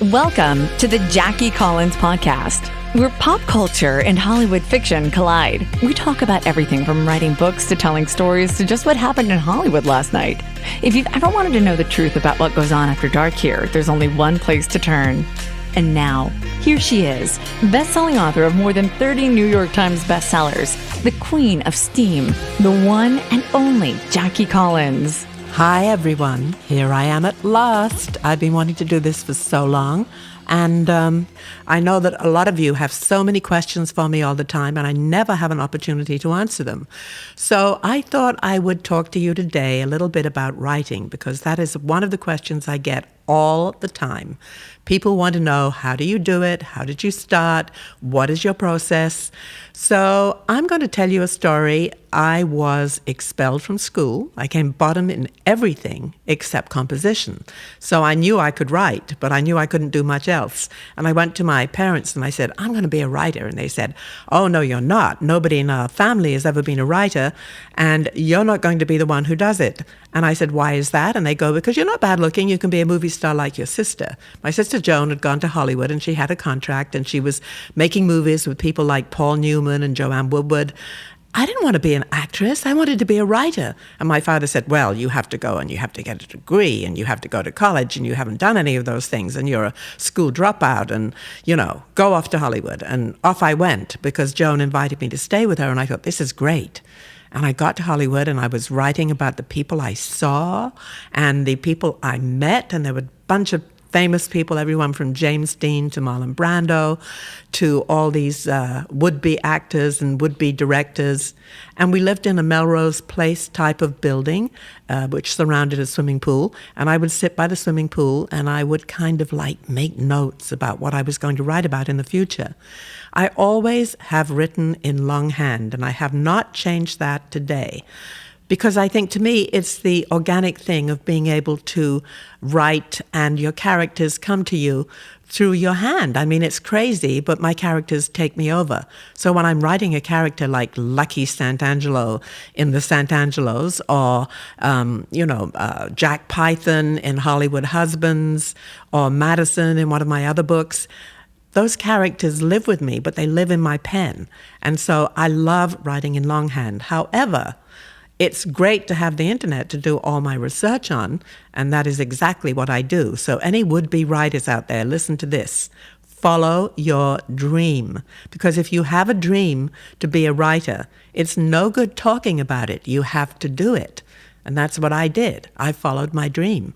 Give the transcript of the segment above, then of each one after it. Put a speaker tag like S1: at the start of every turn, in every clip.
S1: Welcome to the Jackie Collins Podcast, where pop culture and Hollywood fiction collide. We talk about everything from writing books to telling stories to just what happened in Hollywood last night. If you've ever wanted to know the truth about what goes on after dark here, there's only one place to turn. And now, here she is, best-selling author of more than 30 New York Times bestsellers, the queen of steam, the one and only Jackie Collins.
S2: Hi, everyone. Here I am at last. I've been wanting to do this for so long. And I know that a lot of you have so many questions for me all the time, and I never have an opportunity to answer them. So I thought I would talk to you today a little bit about writing, because that is one of the questions I get all the time. People want to know, how do you do it? How did you start? What is your process? So I'm going to tell you a story. I was expelled from school. I came bottom in everything except composition. So I knew I could write, but I knew I couldn't do much else. And I went to my parents and I said, I'm going to be a writer. And they said, oh, no, you're not. Nobody in our family has ever been a writer, and you're not going to be the one who does it. And I said, why is that? And they go, because you're not bad looking. You can be a movie star like your sister. My sister Joan had gone to Hollywood and she had a contract and she was making movies with people like Paul Newman and Joanne Woodward. I didn't want to be an actress. I wanted to be a writer. And my father said, well, you have to go and you have to get a degree and you have to go to college and you haven't done any of those things and you're a school dropout and, go off to Hollywood. And off I went because Joan invited me to stay with her and I thought, this is great. And I got to Hollywood and I was writing about the people I saw and the people I met, and there were a bunch of famous people, everyone from James Dean to Marlon Brando to all these would-be actors and would-be directors. And we lived in a Melrose Place type of building, which surrounded a swimming pool. And I would sit by the swimming pool and I would kind of make notes about what I was going to write about in the future. I always have written in longhand, and I have not changed that today. Because I think, to me, it's the organic thing of being able to write and your characters come to you through your hand. I mean, it's crazy, but my characters take me over. So when I'm writing a character like Lucky Santangelo in the Santangelos, or, Jack Python in Hollywood Husbands, or Madison in one of my other books, those characters live with me, but they live in my pen. And so I love writing in longhand. However, it's great to have the internet to do all my research on, and that is exactly what I do. So any would-be writers out there, listen to this. Follow your dream. Because if you have a dream to be a writer, it's no good talking about it. You have to do it. And that's what I did. I followed my dream.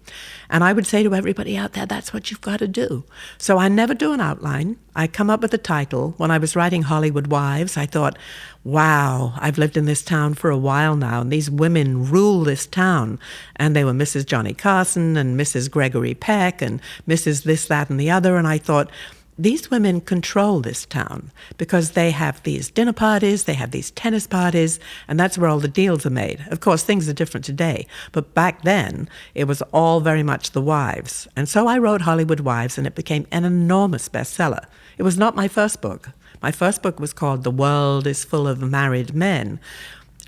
S2: And I would say to everybody out there, that's what you've got to do. So I never do an outline. I come up with a title. When I was writing Hollywood Wives, I thought, wow, I've lived in this town for a while now, and these women rule this town. And they were Mrs. Johnny Carson and Mrs. Gregory Peck and Mrs. this, that, and the other. And I thought, these women control this town because they have these dinner parties, they have these tennis parties, and that's where all the deals are made. Of course, things are different today, but back then, it was all very much the wives. And so I wrote Hollywood Wives, and it became an enormous bestseller. It was not my first book. My first book was called The World is Full of Married Men.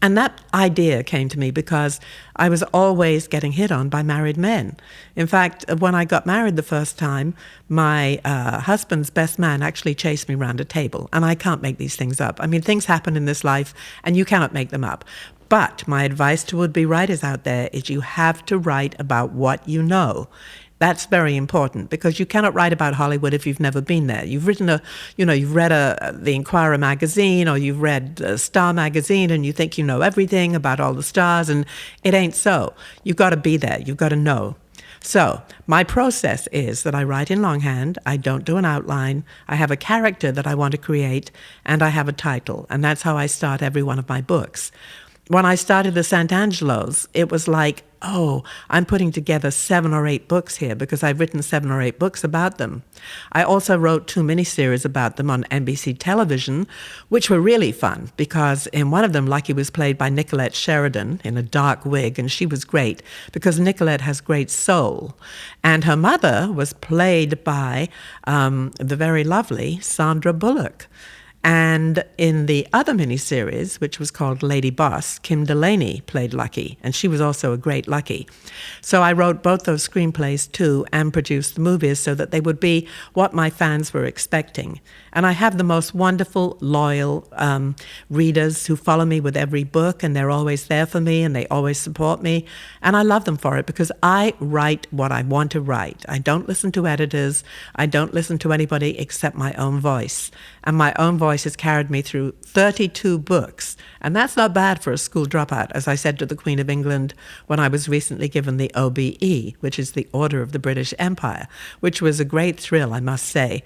S2: And that idea came to me because I was always getting hit on by married men. In fact, when I got married the first time, my husband's best man actually chased me around a table. And I can't make these things up. I mean, things happen in this life, and you cannot make them up. But my advice to would-be writers out there is you have to write about what you know. That's very important because you cannot write about Hollywood if you've never been there. You've written you've read the Inquirer magazine, or you've read Star magazine, and you think you know everything about all the stars, and it ain't so. You've got to be there. You've got to know. So my process is that I write in longhand. I don't do an outline. I have a character that I want to create, and I have a title, and that's how I start every one of my books. When I started the Santangelos, it was like, oh, I'm putting together 7 or 8 books here because I've written 7 or 8 books about them. I also wrote 2 miniseries about them on NBC television, which were really fun because in one of them, Lucky was played by Nicolette Sheridan in a dark wig, and she was great because Nicolette has great soul. And her mother was played by the very lovely Sandra Bullock. And in the other miniseries, which was called Lady Boss, Kim Delaney played Lucky, and she was also a great Lucky. So I wrote both those screenplays too and produced the movies so that they would be what my fans were expecting. And I have the most wonderful, loyal readers who follow me with every book, and they're always there for me, and they always support me. And I love them for it because I write what I want to write. I don't listen to editors. I don't listen to anybody except my own voice. And my own voice has carried me through 32 books. And that's not bad for a school dropout, as I said to the Queen of England when I was recently given the OBE, which is the Order of the British Empire, which was a great thrill, I must say.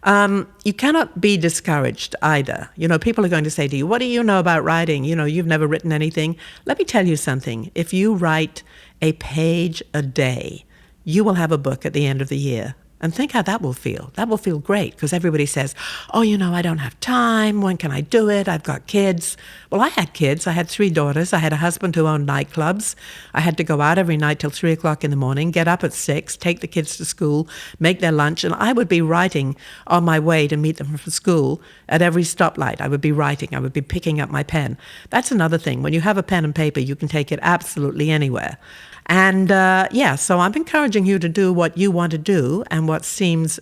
S2: You cannot be discouraged either. People are going to say to you, what do you know about writing? You've never written anything. Let me tell you something. If you write a page a day, you will have a book at the end of the year. And think how that will feel. That will feel great because everybody says, oh, I don't have time. When can I do it? I've got kids. Well, I had kids. I had 3 daughters. I had a husband who owned nightclubs. I had to go out every night till 3 o'clock in the morning, get up at 6, take the kids to school, make their lunch. And I would be writing on my way to meet them from school at every stoplight. I would be writing. I would be picking up my pen. That's another thing. When you have a pen and paper, you can take it absolutely anywhere. And so I'm encouraging you to do what you want to do and what seems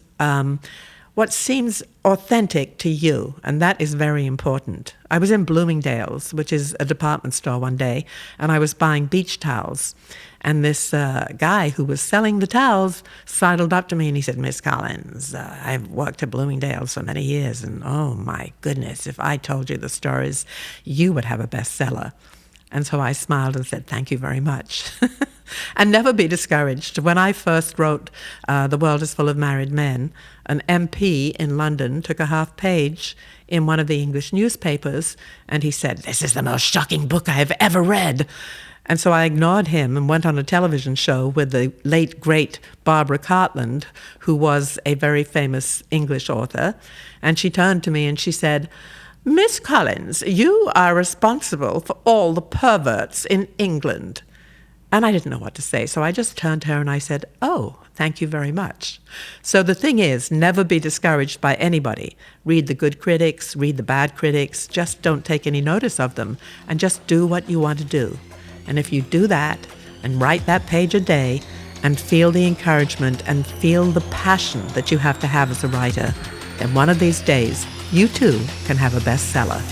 S2: authentic to you, and that is very important. I was in Bloomingdale's, which is a department store, one day, and I was buying beach towels. And this guy who was selling the towels sidled up to me and he said, Miss Collins, I've worked at Bloomingdale's for many years, and oh my goodness, if I told you the stories, you would have a bestseller. And so I smiled and said, thank you very much. And never be discouraged. When I first wrote The World is Full of Married Men, an MP in London took a half page in one of the English newspapers, and he said, this is the most shocking book I have ever read. And so I ignored him and went on a television show with the late, great Barbara Cartland, who was a very famous English author. And she turned to me and she said, Miss Collins, you are responsible for all the perverts in England. And I didn't know what to say, so I just turned to her and I said, oh, thank you very much. So the thing is, never be discouraged by anybody. Read the good critics, read the bad critics, just don't take any notice of them, and just do what you want to do. And if you do that, and write that page a day, and feel the encouragement, and feel the passion that you have to have as a writer, then one of these days, you too can have a bestseller.